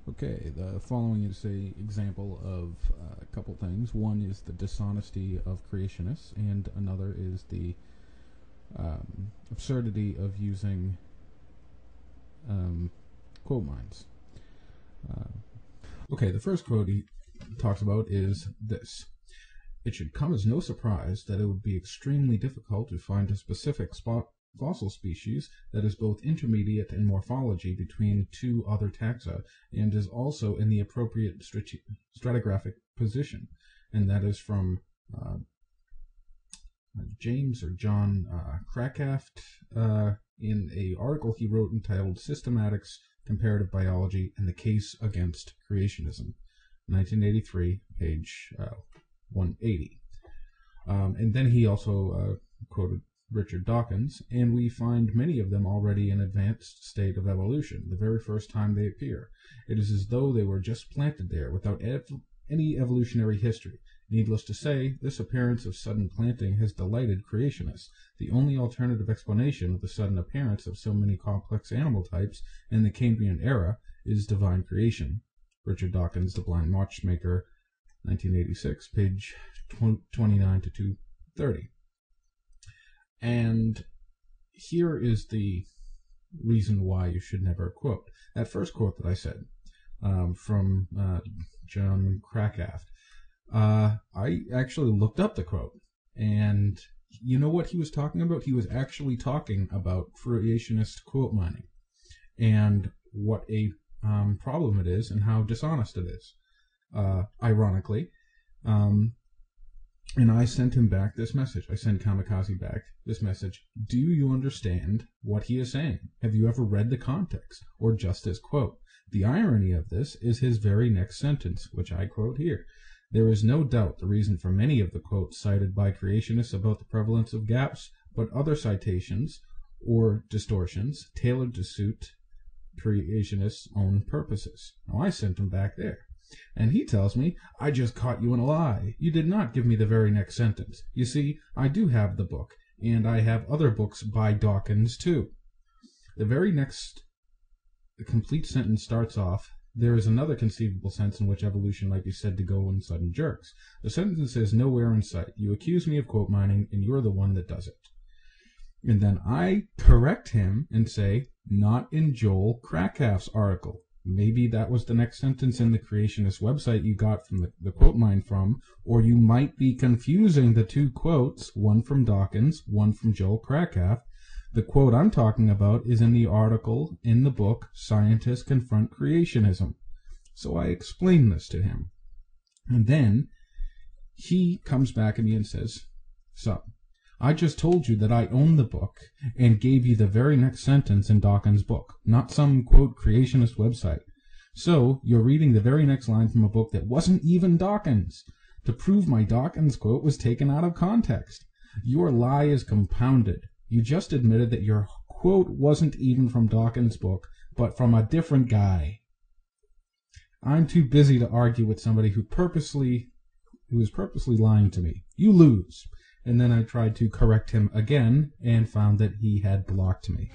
Okay, the following is a example of a couple things. One is the dishonesty of creationists, and another is the absurdity of using quote mines. Okay, the first quote he talks about is this. It should come as no surprise that it would be extremely difficult to find a specific fossil species that is both intermediate in morphology between two other taxa and is also in the appropriate stratigraphic position. And that is from James or John Krakaft in an article he wrote entitled Systematics, Comparative Biology, and the Case Against Creationism, 1983, page 180. And then he also quoted Richard Dawkins, and we find many of them already in advanced state of evolution, the very first time they appear. It is as though they were just planted there without any evolutionary history. Needless to say, this appearance of sudden planting has delighted creationists. The only alternative explanation of the sudden appearance of so many complex animal types in the Cambrian era is divine creation. Richard Dawkins, The Blind Watchmaker, 1986, page 29 to 230. And here is the reason why you should never quote. That first quote that I said from John Krakaft, I actually looked up the quote, and you know what he was talking about? He was actually talking about creationist quote mining and what a problem it is and how dishonest it is, ironically. And I sent him back this message. I sent Kamikaze back this message. Do you understand what he is saying? Have you ever read the context, or just his quote? The irony of this is his very next sentence, which I quote here. There is no doubt the reason for many of the quotes cited by creationists about the prevalence of gaps, but other citations or distortions tailored to suit creationists' own purposes. Now I sent him back there. And he tells me, I just caught you in a lie. You did not give me the very next sentence. You see, I do have the book, and I have other books by Dawkins too. The very next complete sentence starts off, there is another conceivable sense in which evolution might be said to go in sudden jerks. The sentence says nowhere in sight. You accuse me of quote mining, and you're the one that does it. And then I correct him and say, not in Joel Krakaft's article. Maybe that was the next sentence in the creationist website you got from the quote mine from, or you might be confusing the two quotes, one from Dawkins, one from Joel Krakaft. The quote I'm talking about is in the article in the book, Scientists Confront Creationism. So I explained this to him. And then he comes back at me and says, so, I just told you that I own the book and gave you the very next sentence in Dawkins' book, not some, quote, creationist website. So, you're reading the very next line from a book that wasn't even Dawkins, to prove my Dawkins quote was taken out of context. Your lie is compounded. You just admitted that your quote wasn't even from Dawkins' book, but from a different guy. I'm too busy to argue with somebody who is purposely lying to me. You lose. And then I tried to correct him again and found that he had blocked me.